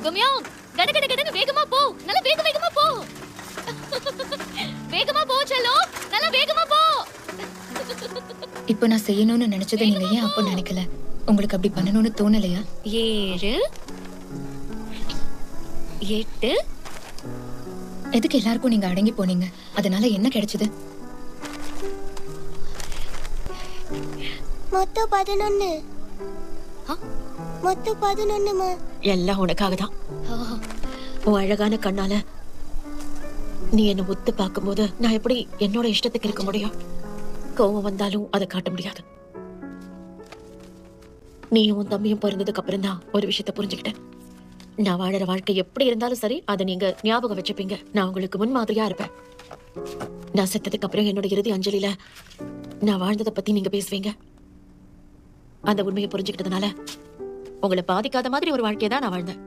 குமியா கட கட கடன்னு வேகமா போ. நல்ல வேகமா போ. வேகமா போ செல்லோ. நல்ல வேகமா போ. இப்போ நான் செய்யணும்னு நினைச்சதை நீங்க ஏன் அப்போ நினைக்கல? உங்களுக்கு அப்படி பண்ணணும்னு தோணலையா? 7 8 எதுக்கு எல்லாருக்கும் நீங்க அடங்கி போனீங்க? அதனால என்ன கிடைச்சது? மொத்தம் 11. மொத்தம் 11மா. எல்லாம் உனக்காக தான். உன் அழகான கண்ணால நீ என்ன ஒத்து பார்க்கும்போது நான் எப்படி என்னோட இஷ்டத்துக்கு இருக்க முடியும்? கோவம் வந்தாலும் அதை காட்ட முடியாது. நீயும் உன் தம்பியும் பிறந்ததுக்கு அப்புறம் தான் ஒரு விஷயத்த புரிஞ்சுக்கிட்டேன். நான் வாழற வாழ்க்கை எப்படி இருந்தாலும் சரி, அதை நீங்க ஞாபகம் வச்சுப்பீங்க. நான் உங்களுக்கு முன்மாதிரியா இருப்பேன். நான் செத்ததுக்கு அப்புறம் என்னோட இறுதி அஞ்சலியில நான் வாழ்ந்ததை பத்தி நீங்க பேசுவீங்க. அந்த உண்மையை புரிஞ்சுக்கிட்டதுனால உங்களை பாதிக்காத மாதிரி ஒரு வாழ்க்கையை தான் நான் வாழ்ந்தேன்.